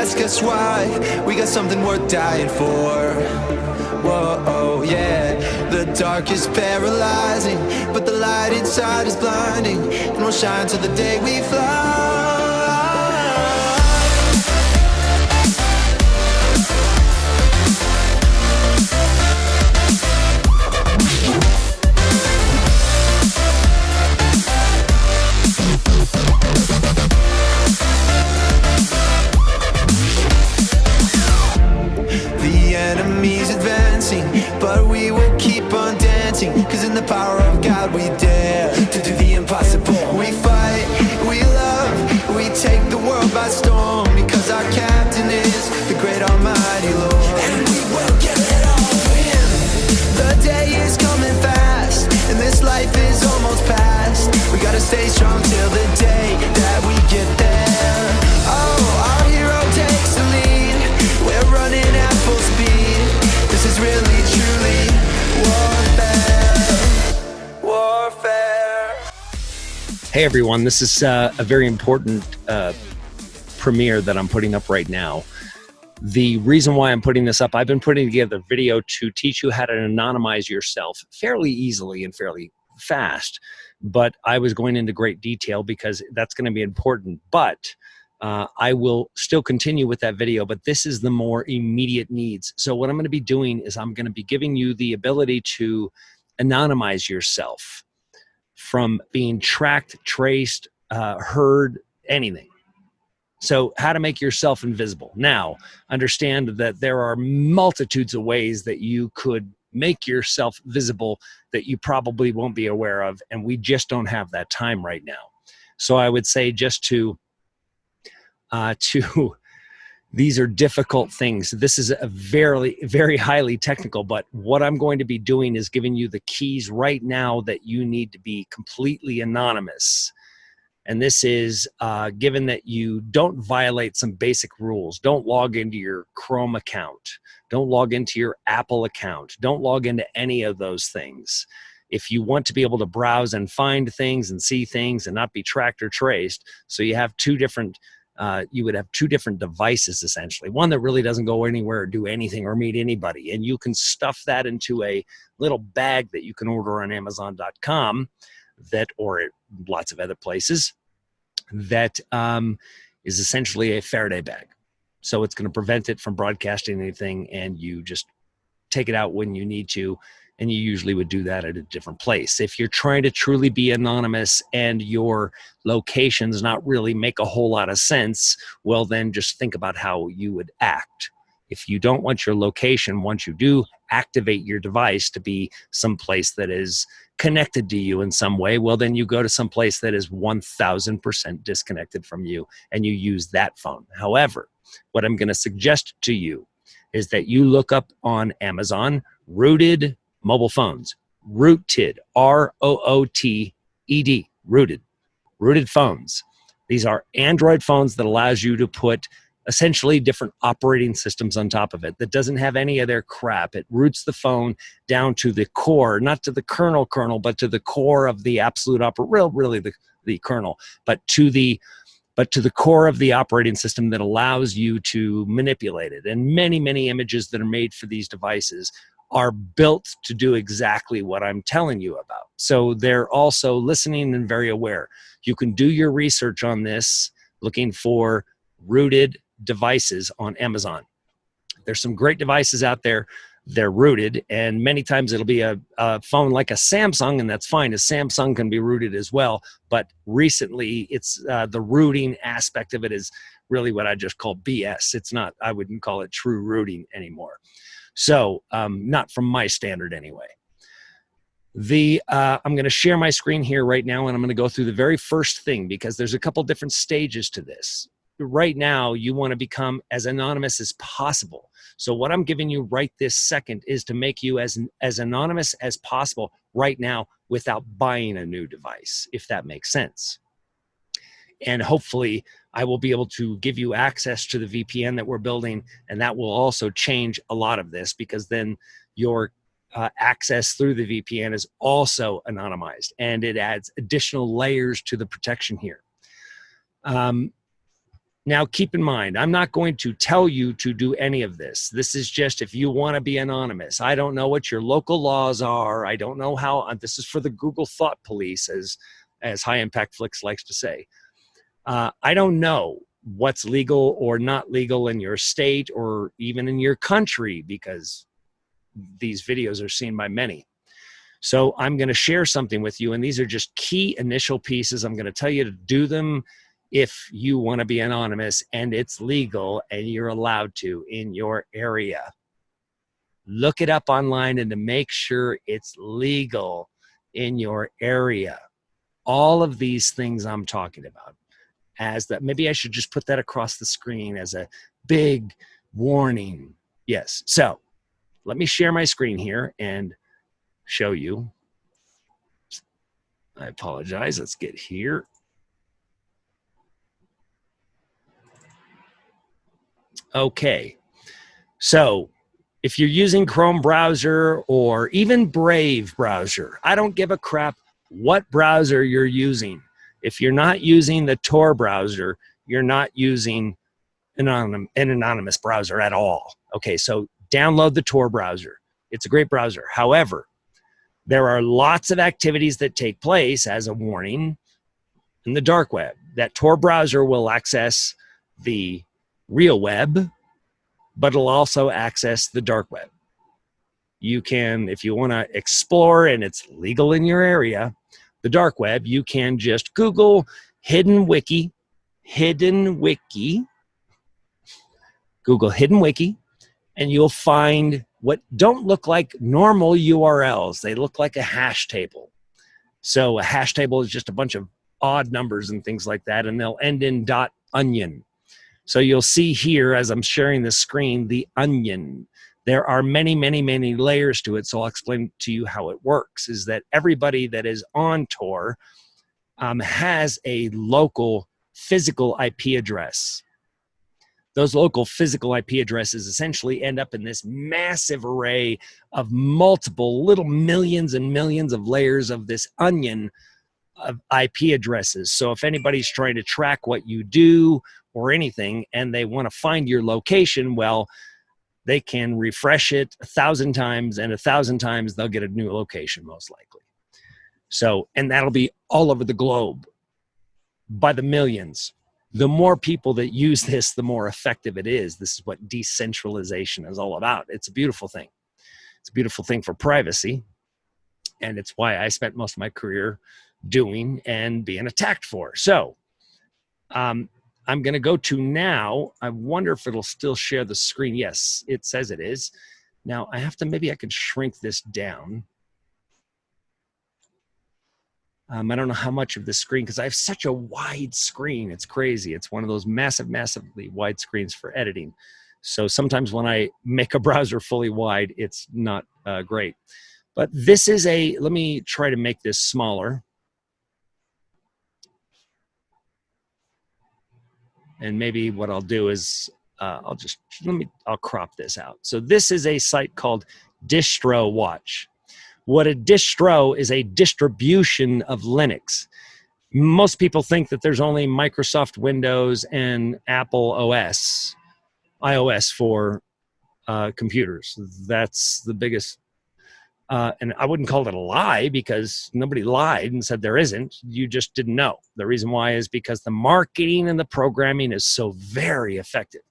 best, guess why? We got something worth dying for. Whoa, yeah. The dark is paralyzing, but the light inside is blinding, and we'll shine till the day we fly. But we will keep on dancing, cause in the power of God we dare to do the impossible. We fight, we love, we take the world by storm, because our captain is the great almighty Lord. And we will get it all for him. The day is coming fast, and this life is almost past. We gotta stay strong till the day that we get there. Oh, our hero takes the lead, we're running at full speed. This is really truly warfare. Hey everyone, this is a very important premiere that I'm putting up right now. The reason why I'm putting this up, I've been putting together a video to teach you how to anonymize yourself fairly easily and fairly fast, but I was going into great detail because that's going to be important. But I will still continue with that video, but this is the more immediate needs. So what I'm going to be doing is I'm going to be giving you the ability to anonymize yourself from being tracked, traced, heard, anything. So how to make yourself invisible. Now, understand that there are multitudes of ways that you could make yourself visible that you probably won't be aware of, and we just don't have that time right now. So I would say just these are difficult things. This is a very, very highly technical, but what I'm going to be doing is giving you the keys right now that you need to be completely anonymous. And this is given that you don't violate some basic rules. Don't log into your Chrome account. Don't log into your Apple account. Don't log into any of those things. If you want to be able to browse and find things and see things and not be tracked or traced, so you have two different you would have two different devices, essentially. One that really doesn't go anywhere or do anything or meet anybody. And you can stuff that into a little bag that you can order on Amazon.com or at lots of other places that is essentially a Faraday bag. So it's going to prevent it from broadcasting anything, and you just take it out when you need to. And you usually would do that at a different place. If you're trying to truly be anonymous and your locations not really make a whole lot of sense, well, then just think about how you would act. If you don't want your location, once you do activate your device to be someplace that is connected to you in some way, well, then you go to some place that is 1000% disconnected from you and you use that phone. However, what I'm going to suggest to you is that you look up on Amazon rooted mobile phones, rooted, R-O-O-T-E-D, rooted phones. These are Android phones that allows you to put essentially different operating systems on top of it that doesn't have any of their crap. It roots the phone down to the core, not to the kernel, but to the core of the absolute really the kernel, but to the core of the operating system that allows you to manipulate it. And many, many images that are made for these devices are built to do exactly what I'm telling you about. So they're also listening and very aware. You can do your research on this looking for rooted devices on Amazon. There's some great devices out there. They're rooted, and many times it'll be a phone like a Samsung, and that's fine. A Samsung can be rooted as well, but recently it's the rooting aspect of it is really what I just call BS. It's not, I wouldn't call it true rooting anymore. So not from my standard anyway. I'm going to share my screen here right now, and I'm going to go through the very first thing because there's a couple different stages to this. Right now, you want to become as anonymous as possible. So what I'm giving you right this second is to make you as anonymous as possible right now without buying a new device, if that makes sense. And hopefully I will be able to give you access to the VPN that we're building, and that will also change a lot of this because then your access through the VPN is also anonymized, and it adds additional layers to the protection here. Now, keep in mind, I'm not going to tell you to do any of this. This is just if you want to be anonymous. I don't know what your local laws are. I don't know how. This is for the Google Thought Police, as High Impact Flicks likes to say. I don't know what's legal or not legal in your state or even in your country, because these videos are seen by many. So I'm going to share something with you, and these are just key initial pieces. I'm going to tell you to do them if you want to be anonymous, and it's legal and you're allowed to in your area. Look it up online and to make sure it's legal in your area. All of these things I'm talking about, as that, maybe I should just put that across the screen as a big warning. Yes. So let me share my screen here and show you. I apologize. Let's get here. Okay. So if you're using Chrome browser or even Brave browser, I don't give a crap what browser you're using. If you're not using the Tor browser, you're not using an anonymous browser at all. Okay, so download the Tor browser. It's a great browser. However, there are lots of activities that take place, as a warning, in the dark web. That Tor browser will access the real web, but it'll also access the dark web. You can, if you want to explore and it's legal in your area, the dark web, you can just Google hidden wiki, Google hidden wiki, and you'll find what don't look like normal URLs. They look like a hash table. So a hash table is just a bunch of odd numbers and things like that, and they'll end in .onion. So you'll see here, as I'm sharing the screen, the onion. There are many, many, many layers to it, so I'll explain to you how it works, is that everybody that is on Tor has a local physical IP address. Those local physical IP addresses essentially end up in this massive array of multiple little millions and millions of layers of this onion of IP addresses. So if anybody's trying to track what you do or anything and they want to find your location, well, they can refresh it 1,000 times, and 1,000 times they'll get a new location, most likely. So, and that'll be all over the globe by the millions. The more people that use this, the more effective it is. This is what decentralization is all about. It's a beautiful thing. It's a beautiful thing for privacy. And it's why I spent most of my career doing and being attacked for. So I'm going to go to now. I wonder if it'll still share the screen. Yes, it says it is. Now I have to, maybe I can shrink this down. I don't know how much of the screen, because I have such a wide screen. It's crazy. It's one of those massively wide screens for editing. So sometimes when I make a browser fully wide, it's not great. But this is a, let me try to make this smaller. And maybe what I'll do is I'll crop this out. So this is a site called DISTRO Watch. What a distro is, a distribution of Linux. Most people think that there's only Microsoft Windows and Apple iOS for computers. That's the biggest, and I wouldn't call it a lie, because nobody lied and said there isn't. You just didn't know. The reason why is because the marketing and the programming is so very effective.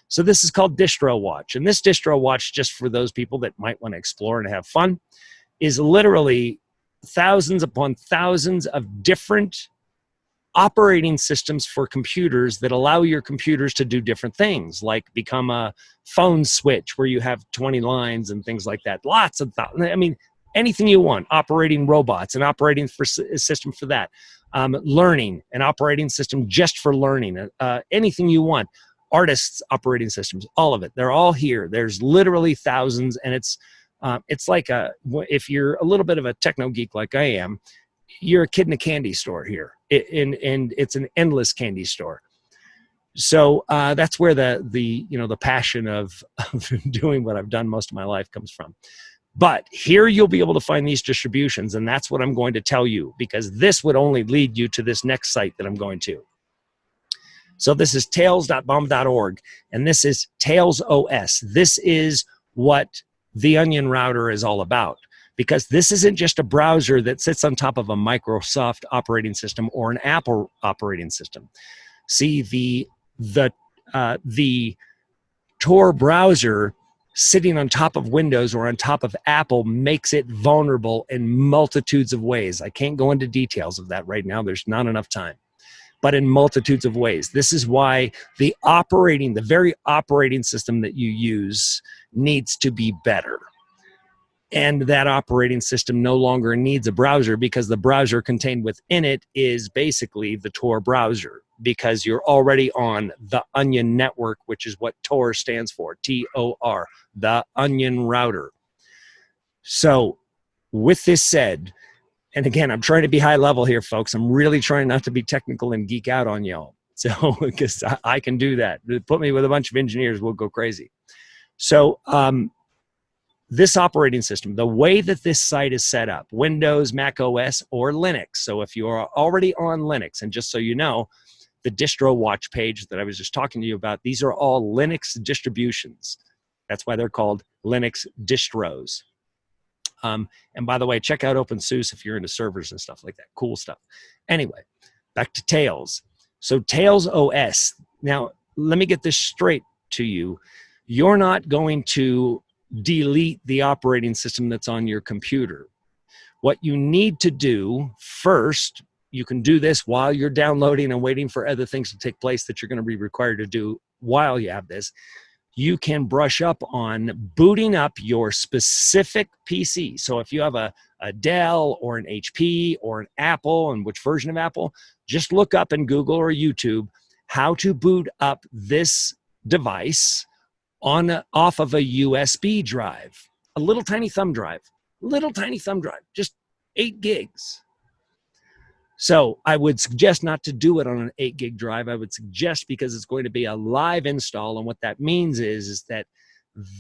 So this is called DISTRO Watch. And this DISTRO Watch, just for those people that might want to explore and have fun, is literally thousands upon thousands of different operating systems for computers that allow your computers to do different things, like become a phone switch where you have 20 lines and things like that. Lots of, I mean, anything you want. Operating robots, an operating system for that. Learning, an operating system just for learning. Anything you want. Artists' operating systems, all of it. They're all here. There's literally thousands, and it's like if you're a little bit of a techno geek like I am, you're a kid in a candy store here, and it's an endless candy store. So that's where the passion of doing what I've done most of my life comes from. But here you'll be able to find these distributions, and that's what I'm going to tell you, because this would only lead you to this next site that I'm going to. So this is tails.bomb.org, and this is Tails OS. This is what the Onion router is all about, because this isn't just a browser that sits on top of a Microsoft operating system or an Apple operating system. See, the Tor browser sitting on top of Windows or on top of Apple makes it vulnerable in multitudes of ways. I can't go into details of that right now. There's not enough time. But in multitudes of ways. This is why the very operating system that you use needs to be better. And that operating system no longer needs a browser, because the browser contained within it is basically the Tor browser, because you're already on the Onion network, which is what Tor stands for, T-O-R, the Onion router. So with this said, and again, I'm trying to be high level here, folks. I'm really trying not to be technical and geek out on y'all. So, because I can do that. Put me with a bunch of engineers, we'll go crazy. So, this operating system, the way that this site is set up, Windows, Mac OS, or Linux. So if you are already on Linux, and just so you know, the DISTRO Watch page that I was just talking to you about, these are all Linux distributions. That's why they're called Linux distros. And by the way, check out OpenSUSE if you're into servers and stuff like that. Cool stuff. Anyway, back to Tails. So Tails OS. Now, let me get this straight to you. You're not going to delete the operating system that's on your computer. What you need to do first, you can do this while you're downloading and waiting for other things to take place that you're going to be required to do while you have this. You can brush up on booting up your specific PC. So if you have a Dell or an HP or an Apple, and which version of Apple, just look up in Google or YouTube how to boot up this device off of a USB drive, a little tiny thumb drive, just 8 gigs. So I would suggest not to do it on an 8 gig drive. I would suggest, because it's going to be a live install, and what that means is that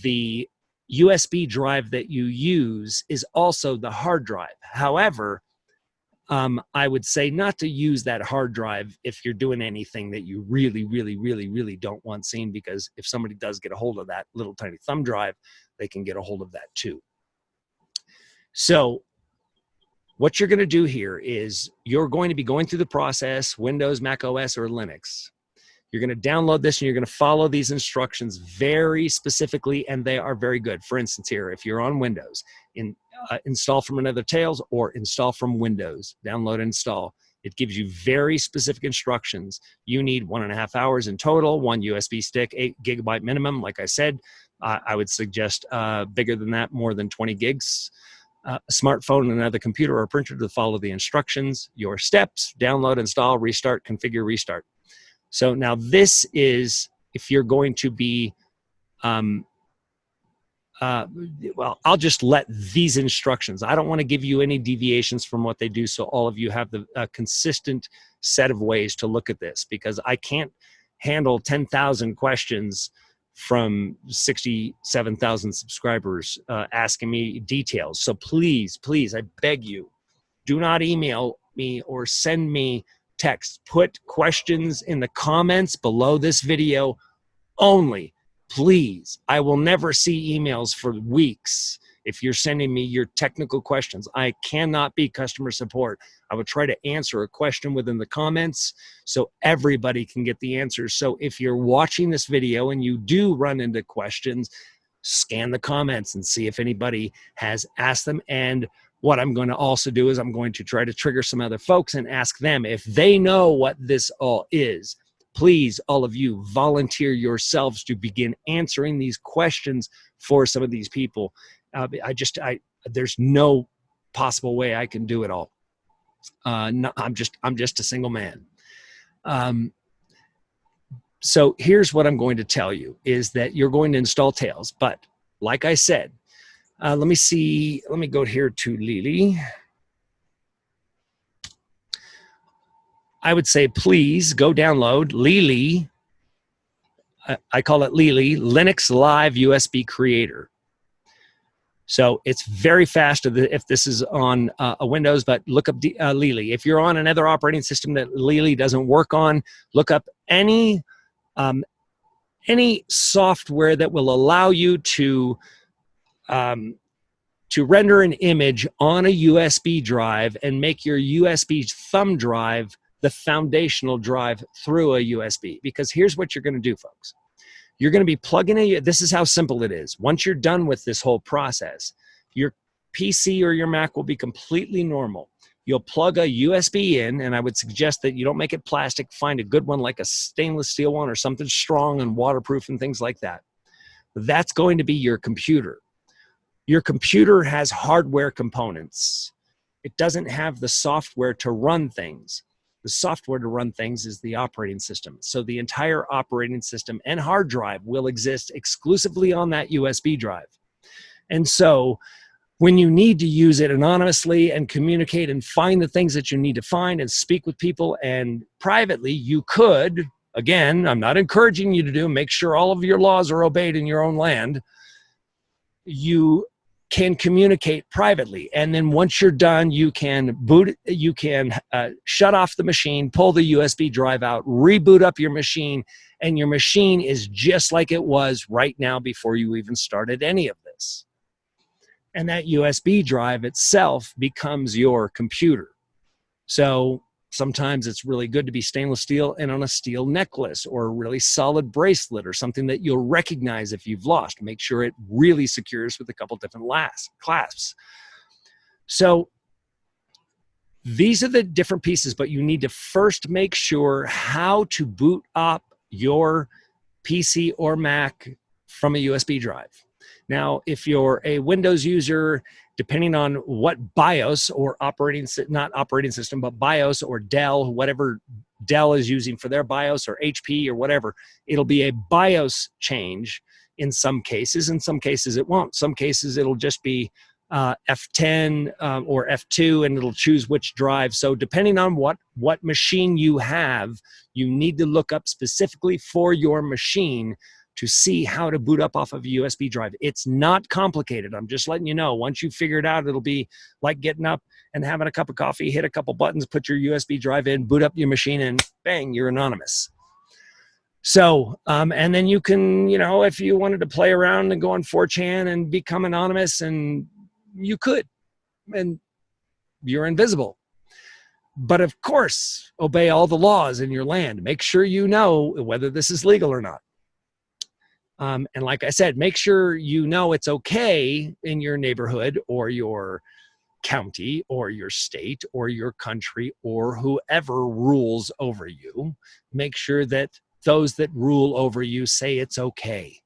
the USB drive that you use is also the hard drive. However, I would say not to use that hard drive if you're doing anything that you really don't want seen, because if somebody does get a hold of that little tiny thumb drive, they can get a hold of that too. So what you're going to do here is you're going to be going through the process, Windows, Mac OS, or Linux. You're going to download this, and you're going to follow these instructions very specifically, and they are very good. For instance, here, if you're on Windows, install from another Tails or install from Windows, download and install. It gives you very specific instructions. You need 1.5 hours in total, 1 USB stick, 8 gigabyte minimum. Like I said, I would suggest bigger than that, more than 20 gigs. A smartphone and another computer or printer to follow the instructions. Your steps: download, install, restart, configure, restart. So now this is if you're going to be, well, I'll just let these instructions. I don't want to give you any deviations from what they do, so all of you have the consistent set of ways to look at this, because I can't handle 10,000 questions from 67,000 subscribers asking me details. So please, I beg you, do not email me or send me text. Put questions in the comments below this video only, please. I will never see emails for weeks if you're sending me your technical questions. I cannot be customer support. I would try to answer a question within the comments so everybody can get the answers. So if you're watching this video and you do run into questions, scan the comments and see if anybody has asked them. And what I'm going to also do is I'm going to try to trigger some other folks and ask them if they know what this all is. Please, all of you, volunteer yourselves to begin answering these questions for some of these people. There's no possible way I can do it all. No, I'm just a single man. So here's what I'm going to tell you is that you're going to install Tails, but like I said, let me go here to LiLi. I would say, please go download LiLi. I call it LiLi, Linux Live USB Creator. So it's very fast if this is on a Windows, but look up LiLi. If you're on another operating system that LiLi doesn't work on, look up any software that will allow you to render an image on a USB drive and make your USB thumb drive the foundational drive through a USB. Because here's what you're going to do, folks. You're going to be plugging in. This is how simple it is. Once you're done with this whole process, your PC or your Mac will be completely normal. You'll plug a USB in, and I would suggest that you don't make it plastic. Find a good one like a stainless steel one or something strong and waterproof and things like that. That's going to be your computer. Your computer has hardware components. It doesn't have the software to run things. The software to run things is the operating system. So the entire operating system and hard drive will exist exclusively on that USB drive. And so when you need to use it anonymously and communicate and find the things that you need to find and speak with people and privately, you could, again, I'm not encouraging you to do, make sure all of your laws are obeyed in your own land. You can communicate privately, and then once you're done, you can shut off the machine, pull the USB drive out, reboot up your machine, and your machine is just like it was right now before you even started any of this. And that USB drive itself becomes your computer. So sometimes it's really good to be stainless steel and on a steel necklace or a really solid bracelet or something that you'll recognize if you've lost. Make sure it really secures with a couple different clasps. So these are the different pieces, but you need to first make sure how to boot up your PC or Mac from a USB drive. Now, if you're a Windows user, depending on what BIOS or not operating system, but BIOS or Dell, whatever Dell is using for their BIOS or HP or whatever, it'll be a BIOS change in some cases. In some cases, it won't. Some cases, it'll just be F10 or F2, and it'll choose which drive. So depending on what machine you have, you need to look up specifically for your machine to see how to boot up off of a USB drive. It's not complicated. I'm just letting you know. Once you figure it out, it'll be like getting up and having a cup of coffee, hit a couple buttons, put your USB drive in, boot up your machine, and bang, you're anonymous. So, and then you can, if you wanted to play around and go on 4chan and become anonymous, and you could, and you're invisible. But of course, obey all the laws in your land. Make sure you know whether this is legal or not. And like I said, make sure you know it's okay in your neighborhood or your county or your state or your country or whoever rules over you. Make sure that those that rule over you say it's okay.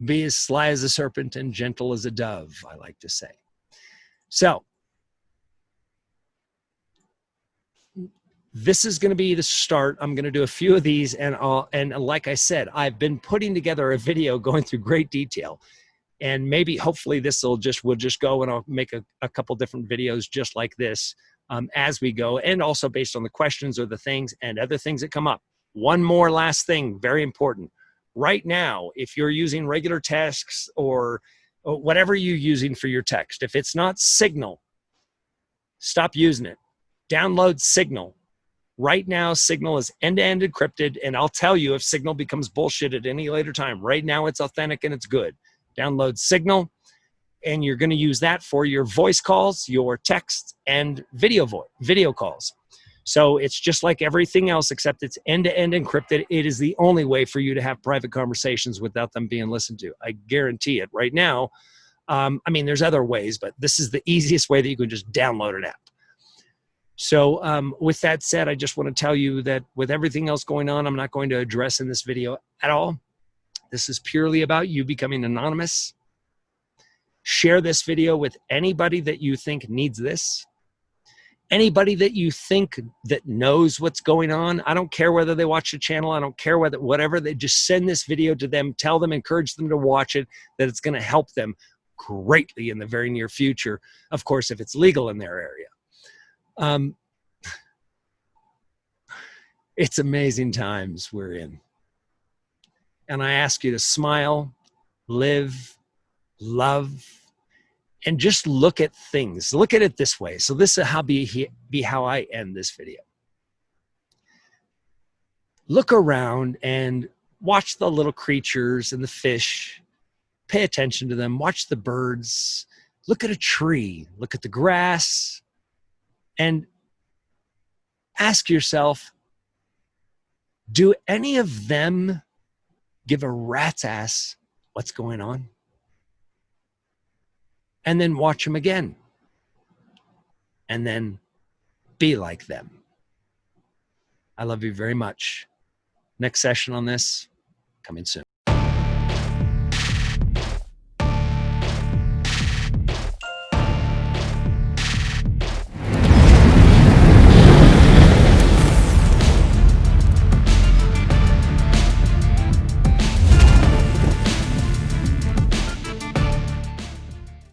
Be as sly as a serpent and gentle as a dove, I like to say. So this is going to be the start. I'm going to do a few of these, and like I said, I've been putting together a video going through great detail, and maybe hopefully this we'll just go, and I'll make a couple different videos just like this as we go, and also based on the questions or the things and other things that come up. One more last thing, very important. Right now, if you're using regular texts or whatever you're using for your text, if it's not Signal, stop using it. Download Signal. Right now, Signal is end-to-end encrypted, and I'll tell you if Signal becomes bullshit at any later time. Right now, it's authentic and it's good. Download Signal, and you're going to use that for your voice calls, your texts, and video calls. So it's just like everything else, except it's end-to-end encrypted. It is the only way for you to have private conversations without them being listened to. I guarantee it. Right now, I mean, there's other ways, but this is the easiest way that you can just download an app. So with that said, I just want to tell you that with everything else going on, I'm not going to address in this video at all. This is purely about you becoming anonymous. Share this video with anybody that you think needs this. Anybody that you think that knows what's going on. I don't care whether they watch the channel. I don't care whatever. They just send this video to them. Tell them, encourage them to watch it, that it's going to help them greatly in the very near future. Of course, if it's legal in their area. It's amazing times we're in. And I ask you to smile, live, love, and just look at things. Look at it this way. So this is how I end this video. Look around and watch the little creatures and the fish. Pay attention to them. Watch the birds. Look at a tree. Look at the grass. And ask yourself, do any of them give a rat's ass what's going on? And then watch them again. And then be like them. I love you very much. Next session on this, coming soon.